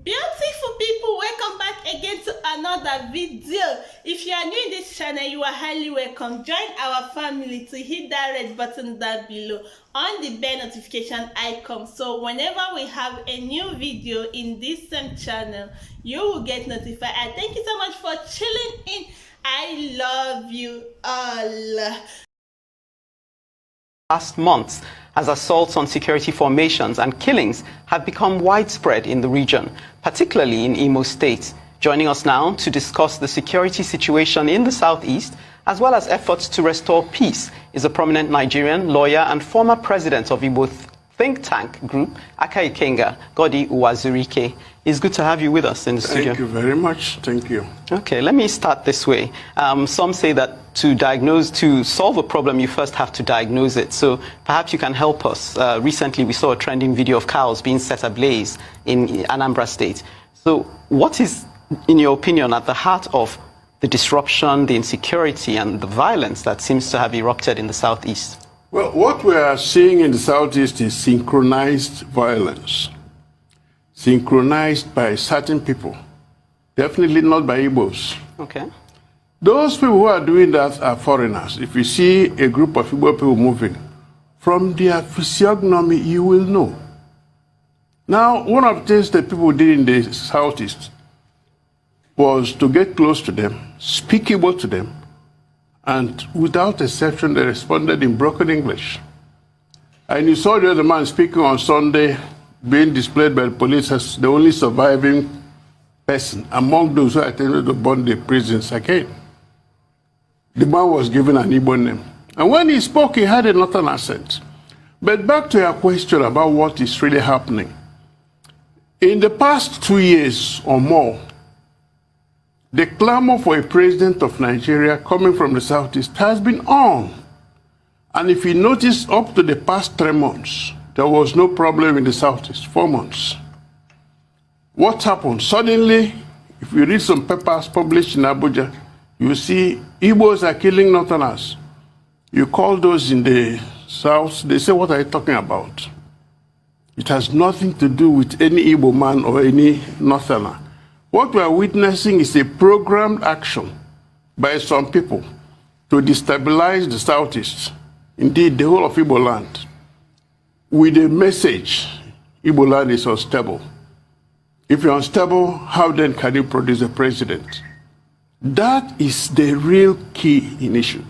Beautiful people, welcome back again to another video. If you are new in this channel, you are highly welcome. Join our family to hit that red button down below on the bell notification icon, so whenever we have a new video in this same channel, you will get notified. And thank you so much for chilling in. I love you all. Last months, as assaults on security formations and killings have become widespread in the region, particularly in Imo State. Joining us now to discuss the security situation in the southeast, as well as efforts to restore peace, is a prominent Nigerian lawyer and former president of Igbo think tank group, Aka Ikenga, Godi Uwazurike. It's good to have you with us in the studio. Thank you very much. Thank you. Okay, let me start this way. Some say that to solve a problem, you first have to diagnose it. So perhaps you can help us. Recently, we saw a trending video of cows being set ablaze in Anambra State. So what is, in your opinion, at the heart of the disruption, the insecurity, and the violence that seems to have erupted in the southeast? Well, what we are seeing in the southeast is synchronized violence. Synchronized by certain people. Definitely not by Igbos. Okay. Those people who are doing that are foreigners. If you see a group of Igbo people moving, from their physiognomy, you will know. Now, one of the things that people did in the southeast was to get close to them, speak Igbo to them, and without exception, they responded in broken English. And you saw the other man speaking on Sunday, being displayed by the police as the only surviving person among those who attended to burn the prisons again. The man was given an Igbo name. And when he spoke, he had a northern accent. But back to your question about what is really happening. In the past 2 years or more, the clamor for a president of Nigeria coming from the southeast has been on. And if you notice, up to the past 3 months, there was no problem in the southeast, 4 months. What happened? Suddenly, if you read some papers published in Abuja, you see Igbos are killing Northerners. You call those in the south, they say, what are you talking about? It has nothing to do with any Igbo man or any Northerner. What we are witnessing is a programmed action by some people to destabilize the southeast, indeed the whole of Igbo land, with a message: Igbo land is unstable. If you're unstable, how then can you produce a president? That is the real key in issue.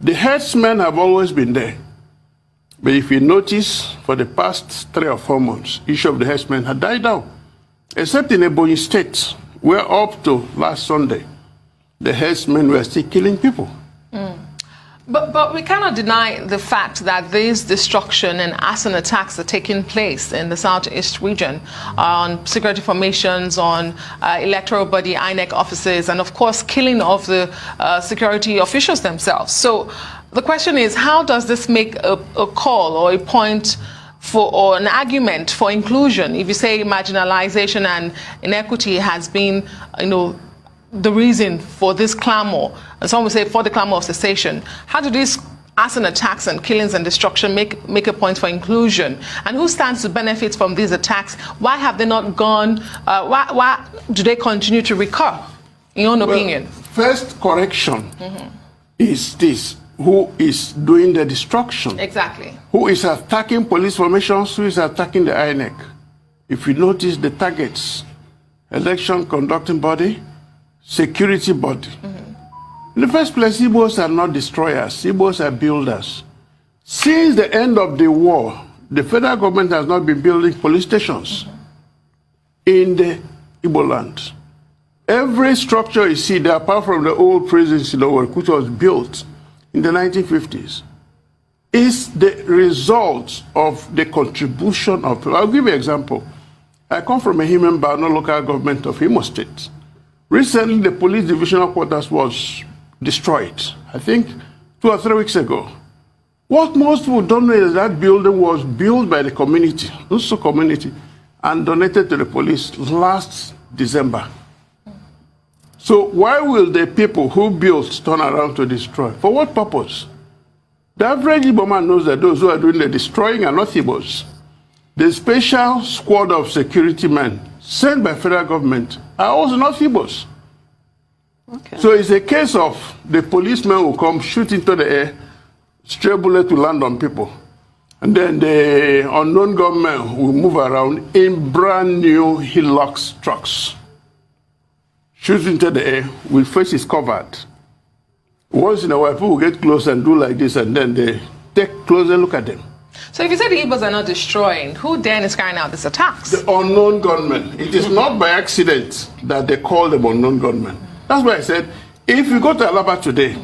The herdsmen have always been there. But if you notice, for the past 3 or 4 months, issue of the herdsmen had died down. Except in Ebonyi State, where up to last Sunday, the herdsmen were still killing people. But we cannot deny the fact that this destruction and arson attacks are taking place in the southeast region on security formations, on electoral body, INEC offices, and of course killing of the security officials themselves. So the question is, how does this make a call or a point for, or an argument for inclusion? If you say marginalization and inequity has been, the reason for this clamor, and some would say for the clamor of cessation, how do these arson attacks and killings and destruction make a point for inclusion? And who stands to benefit from these attacks? Why have they not gone? Why do they continue to recur, in your opinion? First correction is this: who is doing the destruction? Exactly. Who is attacking police formations? Who is attacking the INEC? If you notice the targets: election conducting body, security body. In the first place, Igbos are not destroyers. Igbos are builders. Since the end of the war, the federal government has not been building police stations in the Igbo land. Every structure you see there, apart from the old prisons in the world, which was built in the 1950s, is the result of the contribution of people. I'll give you an example. I come from a Himembano local government of Imo State. Recently, the police divisional quarters was destroyed, I think 2 or 3 weeks ago. What most people don't know is that building was built by the community, also community, and donated to the police last December. So why will the people who built turn around to destroy? For what purpose? The average Igbo man knows that those who are doing the destroying are not Igbos. The special squad of security men sent by federal government are also not Igbos. Okay. So it's a case of the policemen will come, shoot into the air, stray bullet to land on people. And then the unknown gunmen will move around in brand new Hilux trucks. Shoot into the air with faces covered. Once in a while, people will get close and do like this, and then they take closer look at them. So if you say the Igbos are not destroying, who then is carrying out these attacks? The unknown gunmen. It is not by accident that they call them unknown gunmen. That's why I said, if you go to Alaba today,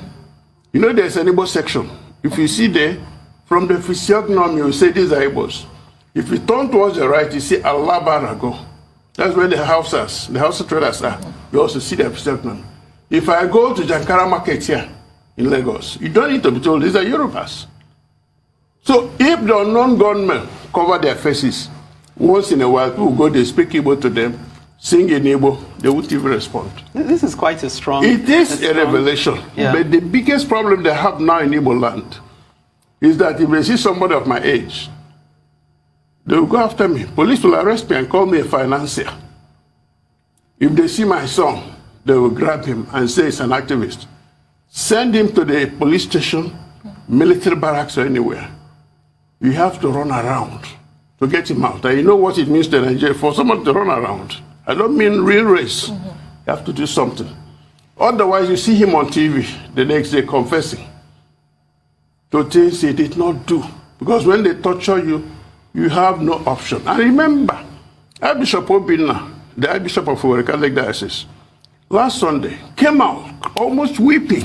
you know there's an Igbo section. If you see there, from the physiognomy, you say these are Igbos. If you turn towards the right, you see Alaba Rago. That's where the Hausa traders are. You also see their physiognomy. If I go to Jankara Market here in Lagos, you don't need to be told these are Yorubas. So if the unknown gunmen cover their faces, once in a while, people go, they speak Igbo to them, sing in Igbo, they won't even respond. This is quite a strong... It is a revelation. Yeah. But the biggest problem they have now in Igbo land is that if they see somebody of my age, they will go after me. Police will arrest me and call me a financier. If they see my son, they will grab him and say it's an activist. Send him to the police station, military barracks, or anywhere. You have to run around to get him out. And you know what it means to Nigeria for someone to run around. I don't mean real race. You have to do something. Otherwise, you see him on TV the next day confessing to things he did not do. Because when they torture you, you have no option. And remember, Archbishop Obinna, the Archbishop of Owerri Catholic Diocese, last Sunday came out almost weeping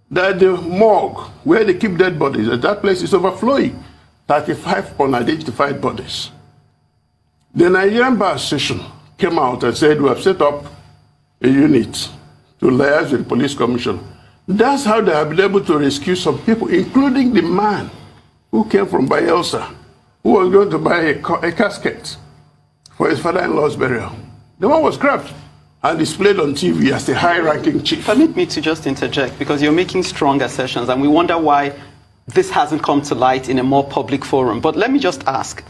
that the morgue where they keep dead bodies, that place is overflowing. 35 unidentified bodies. The Nigerian Bar Association came out and said, we have set up a unit to liaise with the police commission. That's how they have been able to rescue some people, including the man who came from Bayelsa, who was going to buy a casket for his father-in-law's burial. The one was grabbed and displayed on TV as a high-ranking chief. Permit me to just interject, because you're making strong assertions, and we wonder why this hasn't come to light in a more public forum. But let me just ask,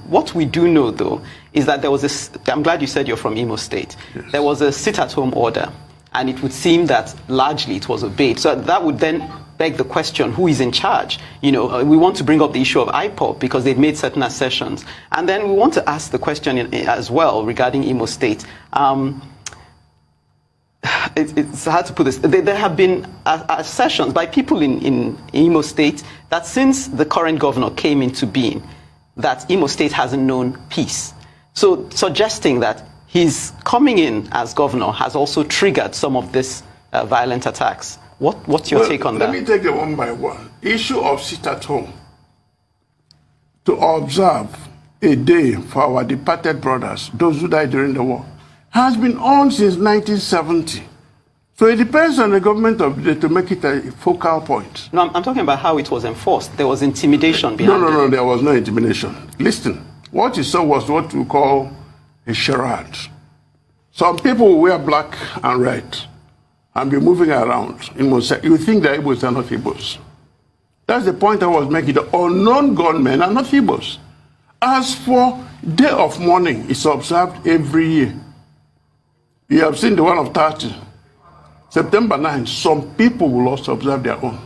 what we do know, though, is that there was a, I'm glad you said you're from Imo State. Yes. There was a sit-at-home order, and it would seem that largely it was obeyed. So that would then beg the question, who is in charge? You know, we want to bring up the issue of Ipob because they've made certain assertions. And then we want to ask the question as well regarding Imo State. It's hard to put this. There have been assertions by people in Imo State that since the current governor came into being, that Imo State hasn't known peace. So suggesting that his coming in as governor has also triggered some of these violent attacks. What's your take on that? Let me take it one by one. Issue of sit at home. To observe a day for our departed brothers, those who died during the war, has been on since 1970. So it depends on the government of the day to make it a focal point. No, I'm talking about how it was enforced. There was intimidation behind it. No, there was no intimidation. Listen, what you saw was what we call a charade. Some people will wear black and red and be moving around. You think the Igbos are not Igbos. That's the point I was making. The unknown gunmen are not Igbos. As for Day of Mourning, it's observed every year. You have seen the one of 30. September 9, some people will also observe their own.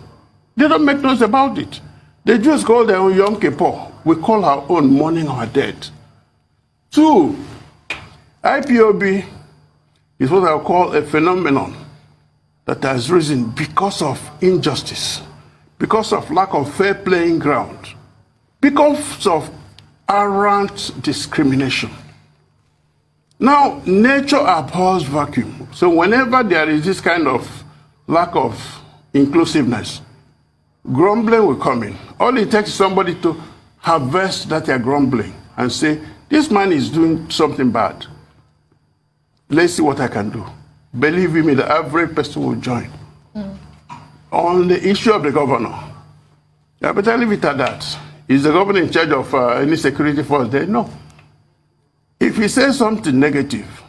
They don't make noise about it. They just call their own Yom Kippur. We call our own mourning our dead. 2, IPOB is what I call a phenomenon that has risen because of injustice, because of lack of fair playing ground, because of arrant discrimination. Now, nature abhors vacuum. So whenever there is this kind of lack of inclusiveness, grumbling will come in. All it takes is somebody to harvest that they're grumbling and say, this man is doing something bad. Let's see what I can do. Believe me, the average person will join. On the issue of the governor, I better leave it at that. Is the governor in charge of any security force there? No. If he says something negative,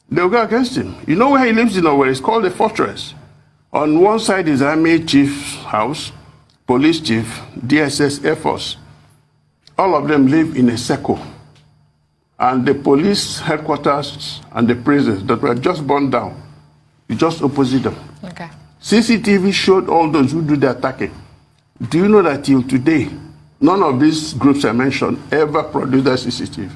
they'll go against him. You know where he lives in Owerri? It's called the Fortress. On one side is Army Chief's house, Police Chief, DSS, Air Force. all of them live in a circle. And the police headquarters and the prisons that were just burned down, you just opposite them. Okay. CCTV showed all those who do the attacking. Do you know that till today, none of these groups I mentioned ever produced a CCTV?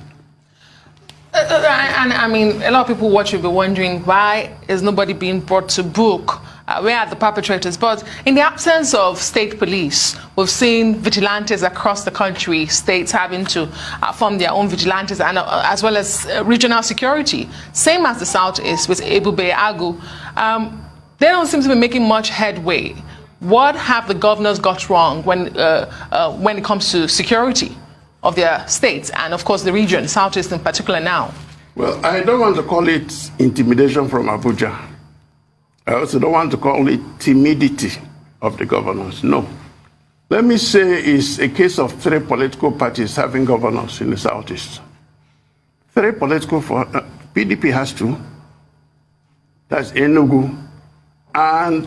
And I mean, a lot of people watch will be wondering, why is nobody being brought to book? Where are the perpetrators? But in the absence of state police, we've seen vigilantes across the country, states having to form their own vigilantes, and as well as regional security. Same as the Southeast with Ipob, Agu. They don't seem to be making much headway. What have the governors got wrong when it comes to security of their states and, of course, the region, Southeast in particular now? Well, I don't want to call it intimidation from Abuja. I also don't want to call it timidity of the governors. No. Let me say it's a case of 3 political parties having governors in the Southeast. 3 political, PDP has 2. That's Enugu and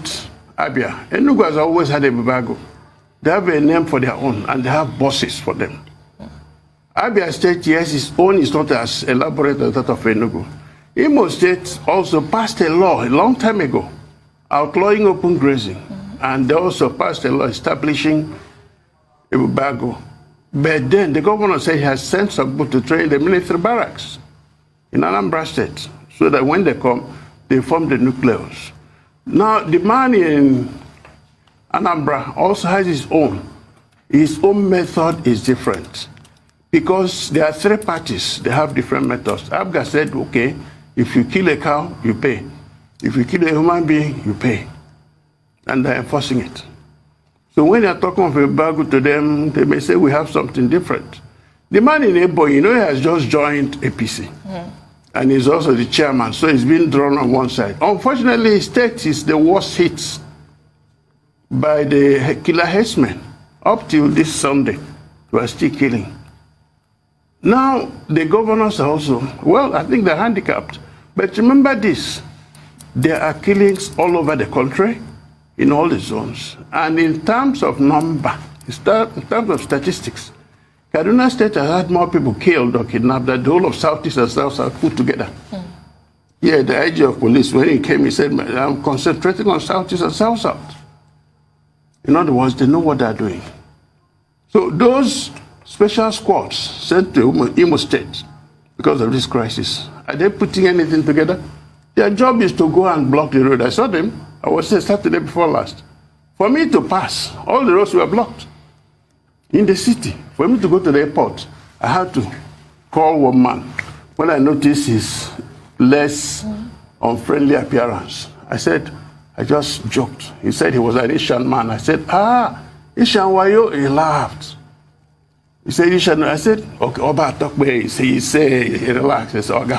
Abia. Enugu has always had a Babago. They have a name for their own, and they have bosses for them. Abia State, yes, its own is not as elaborate as that of Enugu. Imo State also passed a law a long time ago outlawing open grazing, and they also passed a law establishing a Babago. But then the governor said he has sent some people to train the military barracks in Anambra State, so that when they come, they form the nucleus. Now, the man in Anambra also has his own. His own method is different, because there are 3 parties. They have different methods. Abga said, okay, if you kill a cow, you pay. If you kill a human being, you pay. And they're enforcing it. So when they're talking of a bagu to them, they may say we have something different. The man in Ipob, you know, he has just joined APC. And he's also the chairman, so he's been drawn on one side. Unfortunately, his state is the worst hit by the killer herdsmen. Up till this Sunday, we're still killing. Now, the governors are also, well, I think they're handicapped. But remember this, there are killings all over the country, in all the zones. And in terms of number, in terms of statistics, Kaduna State has had more people killed or kidnapped than the whole of Southeast and South put together. Yeah, the IG of police, when he came, he said, I'm concentrating on Southeast and South. In other words, they know what they're doing. So those special squads sent to Imo State because of this crisis, are they putting anything together? Their job is to go and block the road. I saw them. I was there Saturday before last. For me to pass, all the roads were blocked in the city. For me to go to the airport, I had to call one man. When I noticed his less unfriendly appearance, I said, I just joked. He said he was an Ishan man. I said, Ishan Wayo? He laughed. He said, Ishan. I said, okay, Oba talk me. He said, relax. He said, Oga.